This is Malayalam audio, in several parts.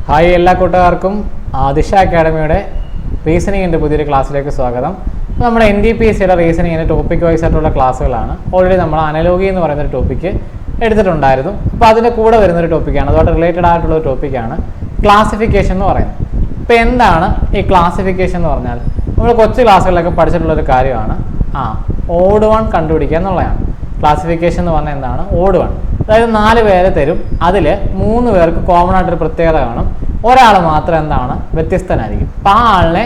ഹായ് എല്ലാ കൂട്ടുകാർക്കും ദിശ അക്കാഡമിയുടെ റീസണിങ്ങിൻ്റെ പുതിയൊരു ക്ലാസ്സിലേക്ക് സ്വാഗതം. അപ്പോൾ നമ്മുടെ NDPSCയുടെ റീസണിങ്ങിൻ്റെ ടോപ്പിക് വൈസ് ആയിട്ടുള്ള ക്ലാസ്സുകളാണ്. ഓൾറെഡി നമ്മൾ അനലോഗി എന്ന് പറയുന്നൊരു ടോപ്പിക്ക് എടുത്തിട്ടുണ്ടായിരുന്നു. അപ്പോൾ അതിൻ്റെ കൂടെ വരുന്നൊരു ടോപ്പിക്കാണ്, അതുമായിട്ട് റിലേറ്റഡ് ആയിട്ടുള്ളൊരു ടോപ്പിക്കാണ് ക്ലാസിഫിക്കേഷൻ എന്ന് പറയുന്നത്. ഇപ്പോൾ എന്താണ് ഈ ക്ലാസിഫിക്കേഷൻ എന്ന് പറഞ്ഞാൽ നമ്മൾ കൊച്ചു ക്ലാസ്സുകളിലൊക്കെ പഠിച്ചിട്ടുള്ളൊരു കാര്യമാണ്. ഓഡ് വൺ കണ്ടുപിടിക്കുക എന്നുള്ളതാണ്. ക്ലാസിഫിക്കേഷൻ എന്ന് പറഞ്ഞാൽ എന്താണ്? ഓഡ് വൺ, അതായത് 4 പേരെ തരും, അതിൽ 3 പേർക്ക് കോമൺ ആയിട്ടൊരു പ്രത്യേകത കാണും, ഒരാൾ മാത്രം എന്താണ് വ്യത്യസ്തനായിരിക്കും. അപ്പോൾ ആ ആളിനെ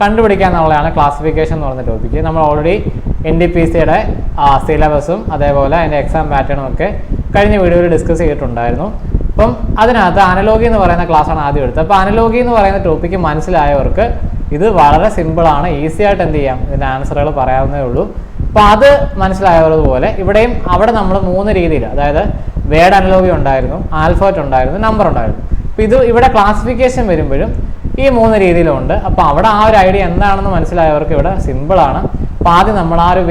കണ്ടുപിടിക്കുക എന്നുള്ളതാണ് ക്ലാസിഫിക്കേഷൻ എന്ന് പറയുന്ന ടോപ്പിക്ക്. നമ്മൾ ഓൾറെഡി NDPSCയുടെ സിലബസും അതേപോലെ അതിൻ്റെ എക്സാം പാറ്റേണും ഒക്കെ കഴിഞ്ഞ വീഡിയോയിൽ ഡിസ്കസ് ചെയ്തിട്ടുണ്ടായിരുന്നു. അപ്പം അതിനകത്ത് അനലോഗി എന്ന് പറയുന്ന ക്ലാസ്സാണ് ആദ്യം എടുത്തത്. അപ്പോൾ അനലോഗി എന്ന് പറയുന്ന ടോപ്പിക്ക് മനസ്സിലായവർക്ക് ഇത് വളരെ സിമ്പിളാണ്, ഈസി ആയിട്ട് എന്ത് ചെയ്യാം, ഇതിൻ്റെ ആൻസറുകൾ പറയാവുന്നേ ഉള്ളൂ. അപ്പോൾ അത് മനസ്സിലായതുപോലെ ഇവിടെയും അവിടെ നമ്മൾ 3 രീതിയിൽ, അതായത് വേർഡ് അനലോഗി ഉണ്ടായിരുന്നു, ആൽഫബറ്റ് ഉണ്ടായിരുന്നു, നമ്പർ ഉണ്ടായിരുന്നു. അപ്പോൾ ഇത് ഇവിടെ ക്ലാസിഫിക്കേഷൻ വരുമ്പോഴും ഈ 3 രീതിയിലുണ്ട്. അപ്പോൾ അവിടെ ആ ഒരു ഐഡിയ എന്താണെന്ന് മനസ്സിലായവർക്ക് ഇവിടെ സിമ്പിളാണ്. അപ്പോൾ ആദ്യം നമ്മൾ ആ ഒരു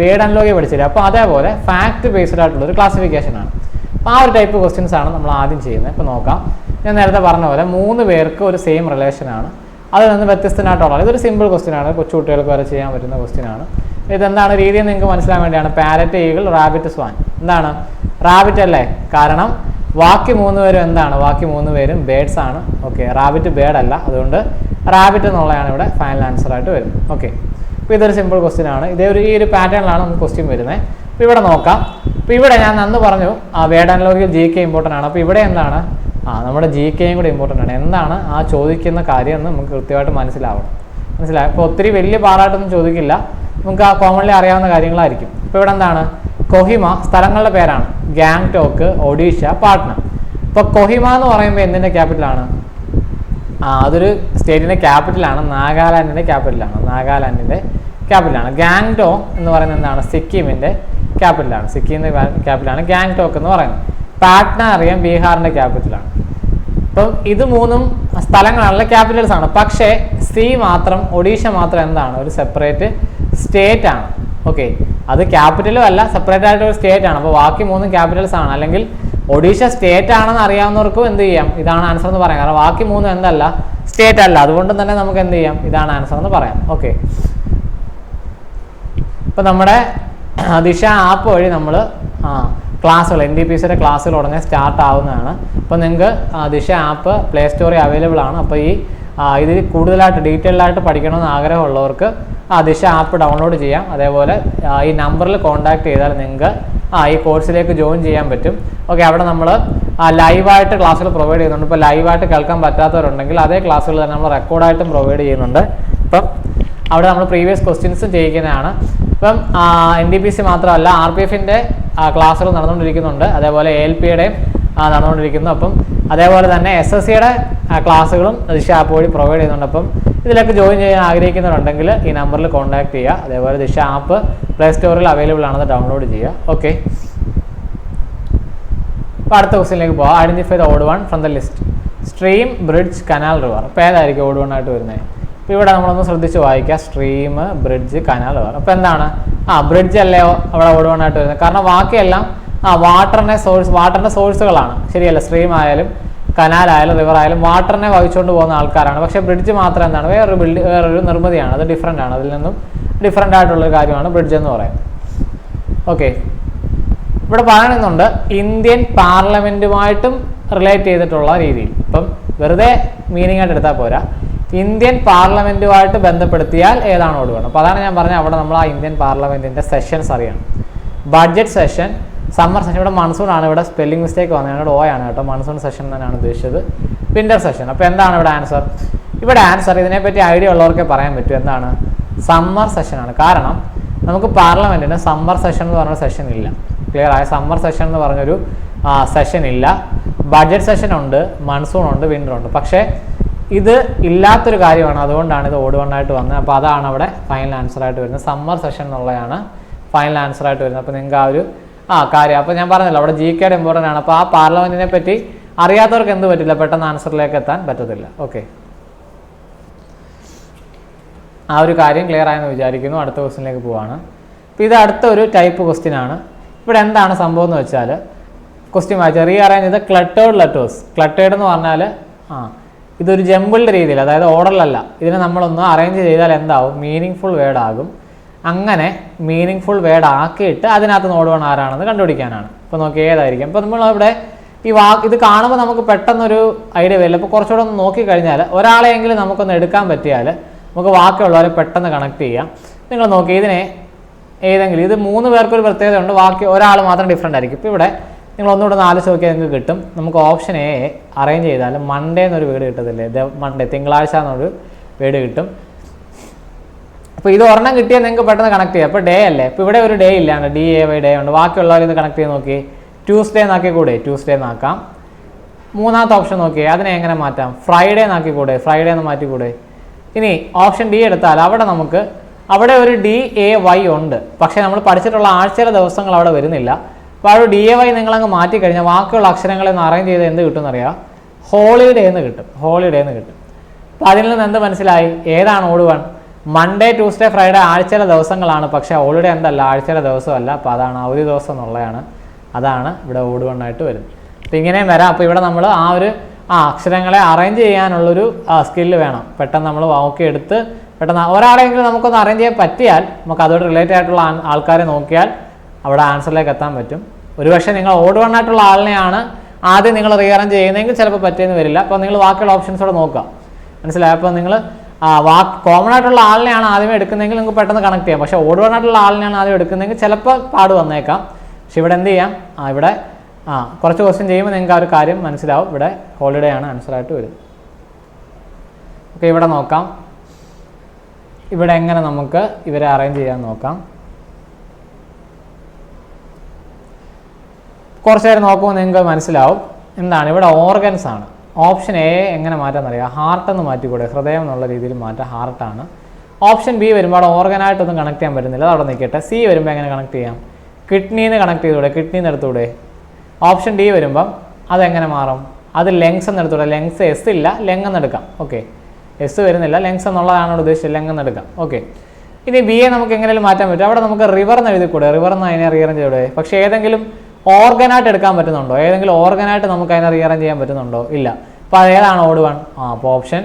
വേർഡ് അനലോഗി പഠിച്ചില്ല. അപ്പോൾ അതേപോലെ ഫാക്ട് ബേസ്ഡ് ആയിട്ടുള്ളൊരു ക്ലാസിഫിക്കേഷനാണ്. അപ്പോൾ ആ ഒരു ടൈപ്പ് ക്വസ്റ്റ്യൻസ് ആണ് നമ്മൾ ആദ്യം ചെയ്യുന്നത്. ഇപ്പോൾ നോക്കാം, ഞാൻ നേരത്തെ പറഞ്ഞ പോലെ 3 പേർക്ക് ഒരു സെയിം റിലേഷനാണ്, അതിൽ നിന്ന് വ്യത്യസ്തനായിട്ടുള്ള ഇതൊരു സിമ്പിൾ ക്വസ്റ്റ്യൻ ആണ്, കൊച്ചുകുട്ടികൾക്ക് വരെ ചെയ്യാൻ പറ്റുന്ന ക്വസ്റ്റ്യൻ ആണ്. ഇതെന്താണ് രീതി നിങ്ങൾക്ക് മനസ്സിലാൻ വേണ്ടിയാണ്. Parrot, eagle, rabbit, swan. എന്താണ് റാബിറ്റ് അല്ലേ? കാരണം ബാക്കി 3 പേരും എന്താണ്? ബാക്കി 3 പേരും ബേഡ്സ് ആണ്. ഓക്കെ, റാബിറ്റ് ബേഡ് അല്ല, അതുകൊണ്ട് റാബിറ്റ് എന്നുള്ളതാണ് ഇവിടെ ഫൈനൽ ആൻസർ ആയിട്ട് വരും. ഓക്കെ, അപ്പോൾ ഇതൊരു സിമ്പിൾ ക്വസ്റ്റ്യൻ ആണ്. ഈ ഒരു പാറ്റേണിലാണ് നമുക്ക് ക്വസ്റ്റ്യൻ വരുന്നത്. അപ്പോൾ ഇവിടെ നോക്കാം. അപ്പോൾ ഇവിടെ ഞാൻ അന്ന് പറഞ്ഞു വേർഡ് അനലോഗിയിൽ GK ഇമ്പോർട്ടൻ്റ് ആണ്. അപ്പോൾ ഇവിടെ എന്താണ്? നമ്മുടെ GKയും കൂടി ഇമ്പോർട്ടൻ്റ് ആണ്. എന്താണ് ആ ചോദിക്കുന്ന കാര്യം എന്ന് നമുക്ക് കൃത്യമായിട്ട് മനസ്സിലാവണം. അപ്പോൾ ഒത്തിരി വലിയ പാടായിട്ടൊന്നും ചോദിക്കില്ല, നമുക്ക് ആ കോമൺലി അറിയാവുന്ന കാര്യങ്ങളായിരിക്കും. ഇപ്പോൾ ഇവിടെ എന്താണ്? കൊഹിമ സ്ഥലങ്ങളുടെ പേരാണ്. ഗാങ്ടോക്ക്, ഒഡീഷ, പാട്ന. ഇപ്പോൾ കൊഹിമ എന്ന് പറയുമ്പോൾ എന്തിൻ്റെ ക്യാപിറ്റലാണ്? അതൊരു സ്റ്റേറ്റിൻ്റെ ക്യാപിറ്റലാണ്, നാഗാലാൻഡിൻ്റെ ക്യാപിറ്റലാണ്. ഗാങ്ടോക്ക് എന്ന് പറയുന്നത് എന്താണ്? സിക്കിമിൻ്റെ ക്യാപിറ്റലാണ് ഗാങ്ടോക്ക് എന്ന് പറയുന്നത്. പാട്ന അറിയാം, ബീഹാറിൻ്റെ ക്യാപിറ്റലാണ്. അപ്പം ഇത് 3 സ്ഥലങ്ങളാണല്ലോ ക്യാപിറ്റൽസ് ആണ്. പക്ഷേ ഒഡീഷ മാത്രം എന്താണ്? ഒരു സെപ്പറേറ്റ് സ്റ്റേറ്റ് ആണ്. ഓക്കെ, അത് ക്യാപിറ്റലും അല്ല, സെപ്പറേറ്റ് ആയിട്ട് ഒരു സ്റ്റേറ്റ് ആണ്. അപ്പോൾ ബാക്കി 3 ക്യാപിറ്റൽസ് ആണ്. അല്ലെങ്കിൽ ഒഡീഷ സ്റ്റേറ്റ് ആണെന്ന് അറിയാവുന്നവർക്കും എന്ത് ചെയ്യാം, ഇതാണ് ആൻസർ എന്ന് പറയാം. കാരണം ബാക്കി 3 എന്തല്ല? സ്റ്റേറ്റ് അല്ല. അതുകൊണ്ട് തന്നെ നമുക്ക് എന്ത് ചെയ്യാം, ഇതാണ് ആൻസർ എന്ന് പറയാം. ഓക്കെ, ഇപ്പം നമ്മുടെ ദിശ ആപ്പ് വഴി നമ്മൾ ക്ലാസ്സുകൾ NDPSCയുടെ ക്ലാസ്സുകൾ ഉടനെ സ്റ്റാർട്ട് ആവുന്നതാണ്. അപ്പോൾ നിങ്ങൾക്ക് ദിശ ആപ്പ് പ്ലേ സ്റ്റോറിൽ അവൈലബിൾ ആണ്. അപ്പോൾ ഇതിൽ കൂടുതലായിട്ട് ഡീറ്റെയിൽഡ് ആയിട്ട് പഠിക്കണമെന്ന് ആഗ്രഹമുള്ളവർക്ക് ദിശ ആപ്പ് ഡൗൺലോഡ് ചെയ്യാം. അതേപോലെ ഈ നമ്പറിൽ കോൺടാക്ട് ചെയ്താൽ നിങ്ങൾക്ക് ഈ കോഴ്സിലേക്ക് ജോയിൻ ചെയ്യാൻ പറ്റും. ഓക്കെ, അവിടെ നമ്മൾ ലൈവായിട്ട് ക്ലാസ്സുകൾ പ്രൊവൈഡ് ചെയ്യുന്നുണ്ട്. ഇപ്പോൾ ലൈവായിട്ട് കേൾക്കാൻ പറ്റാത്തവരുണ്ടെങ്കിൽ അതേ ക്ലാസ്സുകൾ തന്നെ നമ്മൾ റെക്കോർഡായിട്ടും പ്രൊവൈഡ് ചെയ്യുന്നുണ്ട്. ഇപ്പം അവിടെ നമ്മൾ പ്രീവിയസ് ക്വസ്റ്റ്യൻസും ചെയ്യിക്കുന്നതാണ്. ഇപ്പം NDPSC മാത്രമല്ല, RPFൻ്റെ ക്ലാസ്സുകൾ നടന്നുകൊണ്ടിരിക്കുന്നുണ്ട്, അതേപോലെ ALPയുടെയും നടന്നുകൊണ്ടിരിക്കുന്നു. അപ്പം അതേപോലെ തന്നെ SSCയുടെ ക്ലാസ്സുകളും ദിശ ആപ്പ് വഴി പ്രൊവൈഡ് ചെയ്യുന്നുണ്ട്. അപ്പം ഇതിലൊക്കെ ജോയിൻ ചെയ്യാൻ ആഗ്രഹിക്കുന്നവരുണ്ടെങ്കിൽ ഈ നമ്പറിൽ കോൺടാക്ട് ചെയ്യുക. അതേപോലെ ദിശ ആപ്പ് പ്ലേ സ്റ്റോറിൽ അവൈലബിൾ ആണെന്ന് ഡൗൺലോഡ് ചെയ്യുക. ഓക്കെ, അപ്പോൾ അടുത്ത ക്വസ്റ്റ്യനിലേക്ക് പോകാം. Identify the odd one from the list. Stream, bridge, canal, river. അപ്പോൾ ഏതായിരിക്കും ഓഡ് വൺ ആയിട്ട് വരുന്നത്? അപ്പോൾ ഇവിടെ നമ്മളൊന്ന് ശ്രദ്ധിച്ച് വായിക്കുക. Stream, bridge, canal, river. അപ്പോൾ എന്താണ്? ബ്രിഡ്ജ് അല്ലേ അവിടെ ഓഡ് വൺ ആയിട്ട് വരുന്നത്? കാരണം ബാക്കിയെല്ലാം വാട്ടറിൻ്റെ സോഴ്സുകളാണ്, ശരിയല്ല? സ്ട്രീം ആയാലും കനാലായാലും റിവർ ആയാലും വാട്ടറിനെ വഹിച്ചുകൊണ്ട് പോകുന്ന ആൾക്കാരാണ്. പക്ഷേ ബ്രിഡ്ജ് മാത്രം എന്താണ്? വേറൊരു നിർമ്മിതിയാണ്, അത് ഡിഫറൻ്റ് ആണ്. അതിൽ നിന്നും ഡിഫറൻ്റ് ആയിട്ടുള്ളൊരു കാര്യമാണ് ബ്രിഡ്ജ് എന്ന് പറയുന്നത്. ഓക്കെ, ഇവിടെ പറയുന്നുണ്ട് ഇന്ത്യൻ പാർലമെൻറ്റുമായിട്ടും റിലേറ്റ് ചെയ്തിട്ടുള്ള രീതിയിൽ. ഇപ്പം വെറുതെ മീനിങ് ആയിട്ട് എടുത്താൽ പോരാ, ഇന്ത്യൻ പാർലമെൻറ്റുമായിട്ട് ബന്ധപ്പെടുത്തിയാൽ ഏതാണ് ഓഡ് വൺ? അപ്പോൾ അതാണ് ഞാൻ പറഞ്ഞത്, അവിടെ നമ്മൾ ആ ഇന്ത്യൻ പാർലമെൻറ്റിൻ്റെ സെഷൻസ് അറിയണം. Budget session, summer session. ഇവിടെ മൺസൂൺ ആണ്, ഇവിടെ സ്പെല്ലിംഗ് മിസ്റ്റേക്ക് വന്നത്, ഇവിടെ ഓയാണ് കേട്ടോ. മൺസൂൺ സെഷൻ തന്നെയാണ് ഉദ്ദേശിച്ചത്, വിൻ്റർ സെഷൻ. അപ്പോൾ എന്താണ് ഇവിടെ ആൻസർ? ഇവിടെ ആൻസർ ഇതിനെപ്പറ്റി ഐഡിയ ഉള്ളവർക്കേ പറയാൻ പറ്റും. എന്താണ്? സമ്മർ സെഷനാണ്. കാരണം നമുക്ക് പാർലമെൻറ്റിന് സമ്മർ സെഷൻ എന്ന് പറഞ്ഞൊരു സെഷൻ ഇല്ല. ക്ലിയർ ആയ? സമ്മർ സെഷൻ എന്ന് പറഞ്ഞൊരു സെഷൻ ഇല്ല. ബഡ്ജറ്റ് സെഷൻ ഉണ്ട്, മൺസൂൺ ഉണ്ട്, വിൻ്റർ ഉണ്ട്. പക്ഷേ ഇത് ഇല്ലാത്തൊരു കാര്യമാണ്, അതുകൊണ്ടാണ് ഇത് ഓഡ് വൺ ആയിട്ട് വന്നത്. അപ്പോൾ അതാണ് അവിടെ ഫൈനൽ ആൻസർ ആയിട്ട് വരുന്നത്. സമ്മർ സെഷൻ എന്നുള്ളതാണ് ഫൈനൽ ആൻസർ ആയിട്ട് വരുന്നത്. അപ്പോൾ നിങ്ങൾക്ക് ആ ഒരു കാര്യം, അപ്പോൾ ഞാൻ പറഞ്ഞല്ലോ അവിടെ GKയുടെ ഇമ്പോർട്ടൻ്റ് ആണ്. അപ്പോൾ ആ പാർലമെൻറ്റിനെ പറ്റി അറിയാത്തവർക്ക് എന്ത് പറ്റില്ല, പെട്ടെന്ന് ആൻസറിലേക്ക് എത്താൻ പറ്റത്തില്ല. ഓക്കെ, ആ ഒരു കാര്യം ക്ലിയർ ആയെന്ന് വിചാരിക്കുന്നു. അടുത്ത ക്വസ്റ്റ്യനിലേക്ക് പോവാണ്. അപ്പോൾ ഇത് അടുത്ത ഒരു ടൈപ്പ് ക്വസ്റ്റ്യൻ ആണ്. ഇവിടെ എന്താണ് സംഭവം എന്ന് വെച്ചാൽ, ക്വസ്റ്റ്യൻ വായിച്ചാൽ റീഅറേഞ്ച് ചെയ്ത ക്ലട്ടേർഡ് ലെറ്റേഴ്സ്. ക്ലട്ടേർഡ് എന്ന് പറഞ്ഞാൽ ഇതൊരു ജമ്പിൾഡ് രീതിയിൽ, അതായത് ഓർഡറിലല്ല, ഇതിനെ നമ്മളൊന്ന് അറേഞ്ച് ചെയ്താൽ എന്താവും, മീനിങ് ഫുൾ വേർഡ് ആകും. അങ്ങനെ മീനിങ് ഫുൾ വേർഡ് ആക്കിയിട്ട് അതിനകത്ത് നോഡ് വൺ ആരാണെന്ന് കണ്ടുപിടിക്കാനാണ്. ഇപ്പോൾ നോക്കി ഏതായിരിക്കും. ഇപ്പോൾ നമ്മളിവിടെ ഇത് കാണുമ്പോൾ നമുക്ക് പെട്ടെന്നൊരു ഐഡിയ വരില്ല. അപ്പോൾ കുറച്ചുകൂടെ ഒന്ന് നോക്കിക്കഴിഞ്ഞാൽ ഒരാളെയെങ്കിലും നമുക്കൊന്ന് എടുക്കാൻ പറ്റിയാൽ നമുക്ക് ബാക്കിയുള്ളവരെ പെട്ടെന്ന് കണക്ട് ചെയ്യാം. നിങ്ങൾ നോക്കി ഇതിനെ ഏതെങ്കിലും, ഇത് 3 പേർക്കൊരു പ്രത്യേകത ഉണ്ട്, ബാക്കി ഒരാൾ മാത്രം ഡിഫറെൻ്റ് ആയിരിക്കും. ഇപ്പോൾ ഇവിടെ നിങ്ങൾ ഒന്നുകൂടെ ഒന്ന് ആലോചിച്ച് നോക്കിയാൽ നിങ്ങൾക്ക് കിട്ടും. നമുക്ക് ഓപ്ഷൻ എ അറേഞ്ച് ചെയ്താൽ മൺഡേ എന്നൊരു വേർഡ് കിട്ടത്തില്ലേ, മൺഡേ തിങ്കളാഴ്ച എന്നൊരു വേർഡ് കിട്ടും. അപ്പോൾ ഇത് ഒരെണ്ണം കിട്ടിയാൽ നിങ്ങൾക്ക് പെട്ടെന്ന് കണക്ട് ചെയ്യാം. അപ്പോൾ ഡേ അല്ലേ, ഇപ്പോൾ ഇവിടെ ഒരു ഡേ ഇല്ലാണ്ട് DAY ഡേ ഉണ്ട്. ബാക്കിയുള്ളവർ ഇത് കണക്ട് ചെയ്ത് നോക്കി, ട്യൂസ്ഡേ എന്നാക്കി കൂടെ, ട്യൂസ്ഡേ എന്നാക്കാം. മൂന്നാമത്തെ ഓപ്ഷൻ നോക്കി, അതിനെ എങ്ങനെ മാറ്റാം, ഫ്രൈഡേ എന്നാക്കി കൂടെ, ഫ്രൈഡേ എന്ന് മാറ്റിക്കൂടെ. ഇനി ഓപ്ഷൻ ഡി എടുത്താൽ അവിടെ ഒരു DAY ഉണ്ട്, പക്ഷേ നമ്മൾ പഠിച്ചിട്ടുള്ള ആഴ്ചയിലെ ദിവസങ്ങൾ അവിടെ വരുന്നില്ല. അപ്പോൾ ആ ഒരു DAY നിങ്ങളങ്ങ് മാറ്റിക്കഴിഞ്ഞാൽ ബാക്കിയുള്ള അക്ഷരങ്ങളെ ഒന്ന് അറേഞ്ച് ചെയ്ത് എന്ത് കിട്ടും എന്നറിയാം, ഹോളിഡേ എന്ന് കിട്ടും. അപ്പോൾ അതിൽ നിന്ന് എന്ത് മനസ്സിലായി, ഏതാണ് odd one? Monday, Tuesday, Friday ആഴ്ചയിലെ ദിവസങ്ങളാണ്, പക്ഷേ ഹോളിഡേ എന്തല്ല, ആഴ്ചയിലെ ദിവസമല്ല. അപ്പോൾ അതാണ് അവധി ദിവസം എന്നുള്ളതാണ്, അതാണ് ഇവിടെ ഓഡ് വൺ ആയിട്ട് വരുന്നത്. അപ്പോൾ ഇങ്ങനെയും വരാം. അപ്പോൾ ഇവിടെ നമ്മൾ ആ ഒരു അക്ഷരങ്ങളെ അറേഞ്ച് ചെയ്യാനുള്ളൊരു സ്കില്ല് വേണം. പെട്ടെന്ന് നമ്മൾ നോക്കിയെടുത്ത് പെട്ടെന്ന് ഒരാളെങ്കിലും നമുക്കൊന്ന് അറേഞ്ച് ചെയ്യാൻ പറ്റിയാൽ നമുക്ക് അതോട് റിലേറ്റഡ് ആയിട്ടുള്ള ആൾക്കാരെ നോക്കിയാൽ അവിടെ ആൻസറിലേക്ക് എത്താൻ പറ്റും. ഒരുപക്ഷെ നിങ്ങൾ ഓഡ് വൺ ആയിട്ടുള്ള ആളിനെയാണ് ആദ്യം നിങ്ങൾ റീഅറേഞ്ച് ചെയ്യുന്നതെങ്കിൽ ചിലപ്പോൾ പറ്റിയെന്ന് വരില്ല. അപ്പോൾ നിങ്ങൾ ബാക്കിയുള്ള ഓപ്ഷൻസോടെ നോക്കുക, മനസ്സിലായി. അപ്പോൾ നിങ്ങൾ കോമൺ ആയിട്ടുള്ള ആളിനെയാണ് ആദ്യമേ എടുക്കുന്നതെങ്കിൽ നിങ്ങൾക്ക് പെട്ടെന്ന് കണക്ട് ചെയ്യാം. പക്ഷേ ഓഡ് വൺ ആയിട്ടുള്ള ആളിനെയാണ് ആദ്യം എടുക്കുന്നതെങ്കിൽ ചിലപ്പോൾ പാട് വന്നേക്കാം. പക്ഷെ ഇവിടെ എന്ത് ചെയ്യാം, ഇവിടെ കുറച്ച് ക്വസ്റ്റ്യൻ ചെയ്യുമ്പോൾ നിങ്ങൾക്ക് ആ ഒരു കാര്യം മനസ്സിലാവും. ഇവിടെ ഹോളിഡേ ആണ് ആൻസറായിട്ട് വരും. ഓക്കെ, ഇവിടെ നോക്കാം. ഇവിടെ എങ്ങനെ നമുക്ക് ഇവരെ അറേഞ്ച് ചെയ്യാൻ നോക്കാം. കുറച്ച് നേരം നോക്കുമ്പോൾ നിങ്ങൾക്ക് മനസ്സിലാവും എന്താണ് ഇവിടെ ഓർഗൻസ് ആണ്. ഓപ്ഷൻ എ എങ്ങനെ മാറ്റാമെന്നറിയാം, ഹാർട്ട് എന്ന് മാറ്റിക്കൂടെ, ഹൃദയം എന്നുള്ള രീതിയിൽ മാറ്റാം, ഹാർട്ടാണ്. ഓപ്ഷൻ ബി വരുമ്പോൾ അവിടെ ഓർഗനായിട്ടൊന്നും കണക്ട് ചെയ്യാൻ പറ്റുന്നില്ല, അത് അവിടെ നിൽക്കട്ടെ. സി വരുമ്പോൾ എങ്ങനെ കണക്ട് ചെയ്യാം, കിഡ്നിന്ന് കണക്ട് ചെയ്തൂടെ, കിഡ്നിന്ന് എടുത്തൂടെ. ഓപ്ഷൻ ഡി വരുമ്പം അതെങ്ങനെ മാറും, അത് ലെങ്സ് എന്ന് എടുത്തൂടെ, ലെങ്സ് എസ് ഇല്ല, ലെങ് എന്ന് എടുക്കാം. ഓക്കെ, എസ് വരുന്നില്ല, ലെങ്സ് എന്നുള്ളതാണ് ഇവിടെ ഉദ്ദേശിച്ചത്, ലെങ് എന്ന് എടുക്കാം. ഓക്കെ, ഇനി ബി എ നമുക്ക് എങ്ങനെയും മാറ്റാൻ പറ്റും. അവിടെ നമുക്ക് റിവർ എന്ന് എഴുതിക്കൂടെ, റിവർ എന്ന് അതിനെ റീഅറേഞ്ച് ചെയ്തൂടെ. പക്ഷേ ഏതെങ്കിലും ഓർഗനായിട്ട് എടുക്കാൻ പറ്റുന്നുണ്ടോ, ഏതെങ്കിലും ഓർഗനായിട്ട് നമുക്ക് അതിനെ റീഅറേഞ്ച് ചെയ്യാൻ പറ്റുന്നുണ്ടോ, ഇല്ല. അപ്പോൾ അത് ഏതാണ് ഓഡ് വൺ? അപ്പോൾ ഓപ്ഷൻ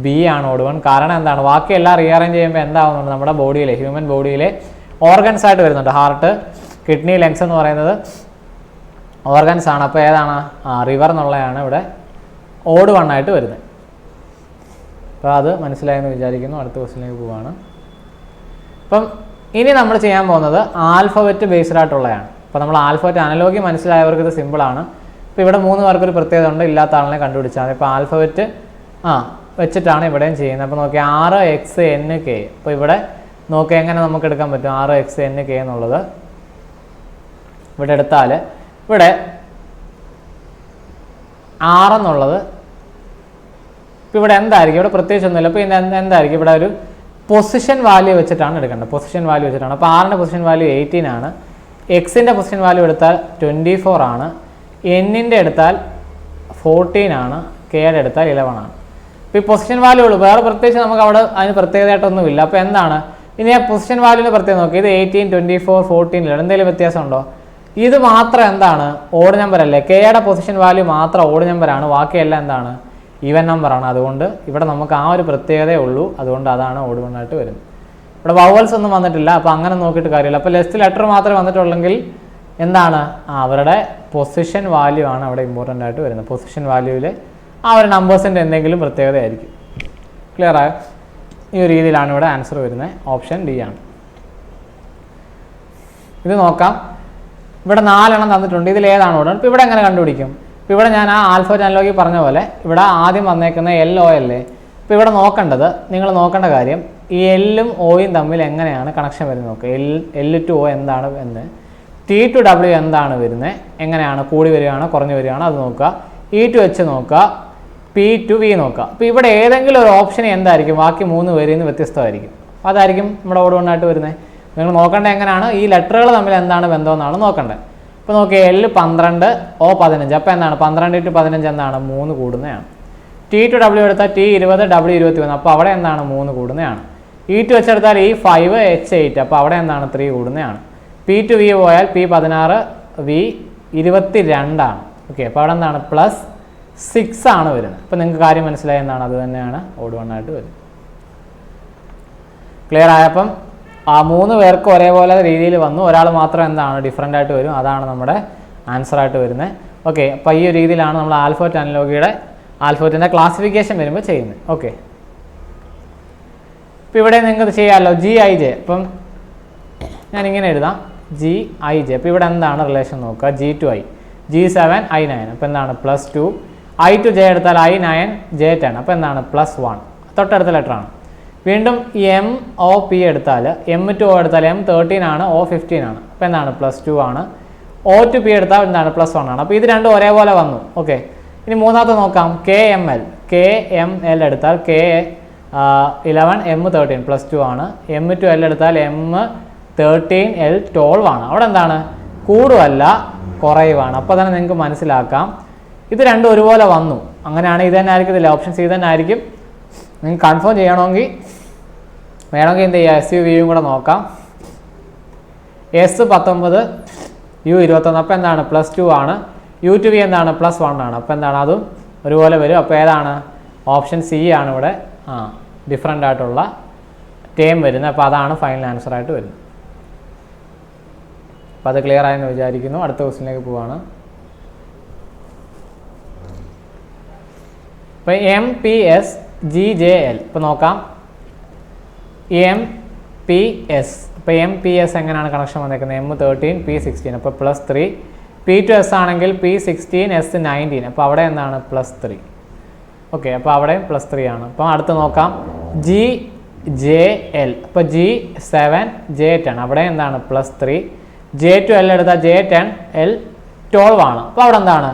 ബി ആണ് ഓഡ് വൺ. കാരണം എന്താണ്, ബാക്കിയെല്ലാം റീഅറേഞ്ച് ചെയ്യുമ്പോൾ എന്താവുന്നുണ്ട്, നമ്മുടെ ബോഡിയിലെ ഹ്യൂമൻ ബോഡിയിലെ ഓർഗൻസ് ആയിട്ട് വരുന്നുണ്ട്. ഹാർട്ട്, കിഡ്നി, ലെങ്സ് എന്ന് പറയുന്നത് ഓർഗൻസ് ആണ്. അപ്പോൾ ഏതാണ്, റിവർ എന്നുള്ളതാണ് ഇവിടെ ഓഡ് വൺ ആയിട്ട് വരുന്നത്. അപ്പോൾ അത് മനസ്സിലായെന്ന് വിചാരിക്കുന്നു. അടുത്ത ക്വസ്റ്റിലേക്ക് പോവുകയാണ്. അപ്പം ഇനി നമ്മൾ ചെയ്യാൻ പോകുന്നത് ആൽഫബറ്റ് ബേസ്ഡ് ആയിട്ടുള്ളതാണ്. അപ്പോൾ നമ്മൾ ആൽഫബറ്റ് അനലോഗി മനസ്സിലായവർക്ക് ഇത് സിമ്പിളാണ്. ഇപ്പോൾ ഇവിടെ 3 പേർക്കൊരു പ്രത്യേകത ഉണ്ട്, ഇല്ലാത്ത ആളിനെ കണ്ടുപിടിച്ചാൽ മതി. ഇപ്പോൾ ആൽഫബറ്റ് വെച്ചിട്ടാണ് ഇവിടെയും ചെയ്യുന്നത്. അപ്പോൾ നോക്കി 6 X N K. അപ്പോൾ ഇവിടെ നോക്കി എങ്ങനെ നമുക്ക് എടുക്കാൻ പറ്റും 6 X N K എന്നുള്ളത്. ഇവിടെ എടുത്താൽ ഇവിടെ 6 എന്നുള്ളത് ഇപ്പോൾ ഇവിടെ എന്തായിരിക്കും, ഇവിടെ പ്രത്യേകിച്ചൊന്നുമില്ല. ഇപ്പോൾ എന്തായിരിക്കും, ഇവിടെ ഒരു പൊസിഷൻ വാല്യൂ വെച്ചിട്ടാണ് എടുക്കേണ്ടത്. പൊസിഷൻ വാല്യൂ വെച്ചിട്ടാണ്. അപ്പോൾ 6ൻ്റെ പൊസിഷൻ വാല്യൂ 18 ആണ്. എക്സിൻ്റെ പൊസിഷൻ വാല്യൂ എടുത്താൽ 24 ആണ്. എന്നിൻ്റെ എടുത്താൽ 14 ആണ്. കെയുടെ എടുത്താൽ 11 ആണ്. ഇപ്പോൾ ഈ പൊസിഷൻ വാല്യൂ ഉള്ളൂ, വേറെ പ്രത്യേകിച്ച് നമുക്ക് അവിടെ അതിന് പ്രത്യേകതയായിട്ടൊന്നുമില്ല. അപ്പോൾ എന്താണ് ഇനി ആ പൊസിഷൻ വാല്യൂവിൻ്റെ പ്രത്യേകം നോക്കി, ഇത് 18, 24, 14 എന്തെങ്കിലും വ്യത്യാസമുണ്ടോ? ഇത് മാത്രം എന്താണ്, ഓഡ് നമ്പർ അല്ലേ. കെയുടെ പൊസിഷൻ വാല്യൂ മാത്രം ഓഡ് നമ്പറാണ്, ബാക്കിയെല്ലാം എന്താണ്, ഈവൻ നമ്പറാണ്. അതുകൊണ്ട് ഇവിടെ നമുക്ക് ആ ഒരു പ്രത്യേകതയേ ഉള്ളൂ. അതുകൊണ്ട് അതാണ് ഓഡ് വൺ ആയിട്ട് വരുന്നത്. ഇവിടെ വവൽസ് ഒന്നും വന്നിട്ടില്ല, അപ്പോൾ അങ്ങനെ നോക്കിയിട്ട് കാര്യമില്ല. അപ്പോൾ ലെഫ്റ്റ് ലെറ്റർ മാത്രമേ വന്നിട്ടുള്ളെങ്കിൽ എന്താണ്, അവരുടെ പൊസിഷൻ വാല്യൂ ആണ് അവിടെ ഇമ്പോർട്ടൻ്റ് ആയിട്ട് വരുന്നത്. പൊസിഷൻ വാല്യൂവിൽ ആ ഒരു നമ്പേഴ്സിൻ്റെ എന്തെങ്കിലും പ്രത്യേകതയായിരിക്കും. ക്ലിയർ ആയോ? ഈ ഒരു രീതിയിലാണ് ഇവിടെ ആൻസർ വരുന്നത്. ഓപ്ഷൻ ഡി ആണ്. ഇത് നോക്കാം. ഇവിടെ 4 എണ്ണം തന്നിട്ടുണ്ട്. ഇതിൽ ഏതാണ് ഓഡ്? ഇപ്പോൾ ഇവിടെ എങ്ങനെ കണ്ടുപിടിക്കും? ഇപ്പോൾ ഇവിടെ ഞാൻ ആ ആൽഫബറ്റ് അനലോഗി പറഞ്ഞ പോലെ ഇവിടെ ആദ്യം വന്നേക്കുന്ന LO അല്ലേ. ഇപ്പോൾ ഇവിടെ നോക്കേണ്ടത്, നിങ്ങൾ നോക്കേണ്ട കാര്യം ഈ എല്ലും ഒയും തമ്മിൽ എങ്ങനെയാണ് കണക്ഷൻ വരുന്നത് നോക്കുക. L to O എന്താണ് എന്ന്, T to W എന്താണ് വരുന്നത്, എങ്ങനെയാണ് കൂടി വരികയാണോ കുറഞ്ഞു വരികയാണോ അത് നോക്കുക. E to H നോക്കുക, P to V നോക്കുക. അപ്പോൾ ഇവിടെ ഏതെങ്കിലും ഒരു ഓപ്ഷൻ എന്തായിരിക്കും, ബാക്കി 3 പേരിൽ നിന്ന് വ്യത്യസ്തമായിരിക്കും. അതായിരിക്കും നമ്മുടെ ഓഡ് വൺ ആയിട്ട് വരുന്നത്. നിങ്ങൾ നോക്കേണ്ടത് എങ്ങനെയാണ്, ഈ ലെറ്ററുകൾ തമ്മിൽ എന്താണ് ബന്ധമെന്നാണ് നോക്കേണ്ടത്. ഇപ്പോൾ നോക്കിയാൽ L 12, O 15. അപ്പോൾ എന്താണ് 12 to 15 എന്താണ് 3 കൂടുന്നതാണ്. T to W എടുത്താൽ T 20, W 21. അപ്പോൾ അവിടെ എന്താണ് 3 കൂടുന്നതാണ്. E to H എടുത്താൽ E 5, H 8. അപ്പോൾ അവിടെ എന്താണ് 3 കൂടുന്നതാണ്. P to V പോയാൽ P 16, V 22 ആണ്. ഓക്കെ, അപ്പോൾ അവിടെ എന്താണ് 6 ആണ് വരുന്നത്. അപ്പോൾ നിങ്ങൾക്ക് കാര്യം മനസ്സിലായി എന്നാണ്, അത് തന്നെയാണ് ഓഡ് വൺ ആയിട്ട് വരുന്നത്. ക്ലിയർ ആയപ്പം ആ 3 പേർക്ക് ഒരേപോലെ രീതിയിൽ വന്നു, ഒരാൾ മാത്രം എന്താണ് ഡിഫറൻ്റ് ആയിട്ട് വരും, അതാണ് നമ്മുടെ ആൻസർ ആയിട്ട് വരുന്നത്. ഓക്കെ, അപ്പോൾ ഈ ഒരു രീതിയിലാണ് നമ്മൾ ആൽഫബറ്റ് അനലോഗിയുടെ ആൽഫബറ്റിൻ്റെ ക്ലാസിഫിക്കേഷൻ വരുമ്പോൾ ചെയ്യുന്നത്. ഓക്കെ, ഇപ്പോൾ ഇവിടെ നിങ്ങൾക്ക് ചെയ്യാമല്ലോ GIJ. അപ്പം ഞാനിങ്ങനെ എഴുതാം GIJ. അപ്പോൾ ഇവിടെ എന്താണ് റിലേഷൻ നോക്കുക, G to I, G7 I9. അപ്പോൾ എന്താണ് +2. I to J എടുത്താൽ I9 J10. അപ്പോൾ എന്താണ് +1, തൊട്ടടുത്ത ലെറ്ററാണ്. വീണ്ടും MOP എടുത്താൽ M to O എടുത്താൽ M13 ആണ്, O15 ആണ്. അപ്പോൾ എന്താണ് +2 ആണ്. O to P എടുത്താൽ എന്താണ് +1 ആണ്. അപ്പോൾ ഇത് രണ്ടും ഒരേപോലെ വന്നു. ഓക്കെ, ഇനി മൂന്നാമത്തെ നോക്കാം KML എടുത്താൽ K11 M13 +2 ആണ്. M to L എടുത്താൽ M13 L12 ആണ്. അവിടെ എന്താണ് കൂടുവല്ല കുറയുവാണ്. അപ്പോൾ തന്നെ നിങ്ങൾക്ക് മനസ്സിലാക്കാം ഇത് രണ്ടും ഒരുപോലെ വന്നു. അങ്ങനെയാണ് ഇത് തന്നെ ആയിരിക്കും, ഇതില്ല ഓപ്ഷൻ സി തന്നെ ആയിരിക്കും. നിങ്ങൾക്ക് കൺഫേം ചെയ്യണമെങ്കിൽ വേണമെങ്കിൽ എന്ത് ചെയ്യുക, SUVയും കൂടെ നോക്കാം. S19 U21. അപ്പോൾ എന്താണ് +2 ആണ്. U to V എന്താണ് +1 ആണ്. അപ്പോൾ എന്താണ് അതും ഒരുപോലെ വരും. അപ്പോൾ ഏതാണ് ഓപ്ഷൻ സി ആണ് ഇവിടെ ഡിഫറൻ്റ് ആയിട്ടുള്ള ടേം വരുന്നത്. അപ്പോൾ അതാണ് ഫൈനൽ ആൻസർ ആയിട്ട് വരുന്നത്. അപ്പോൾ അത് ക്ലിയർ ആയെന്ന് വിചാരിക്കുന്നു. അടുത്ത ക്വസ്റ്റിനിലേക്ക് പോവാണ്. ഇപ്പോൾ MPS GJL ഇപ്പോൾ നോക്കാം. MPS ഇപ്പോൾ MPS എങ്ങനെയാണ് കണക്ഷൻ വന്നേക്കുന്നത്, M13 P16. അപ്പോൾ +3. P2S ആണെങ്കിൽ P16 S19. അപ്പോൾ അവിടെ എന്താണ് +3. ഓക്കെ, അപ്പോൾ അവിടെ +3 ആണ്. അപ്പോൾ അടുത്ത് നോക്കാം GJL. അപ്പോൾ G7 J10. അവിടെ എന്താണ് +3. J2L എടുത്താൽ J10 L12 ആണ്. അപ്പോൾ അവിടെ എന്താണ്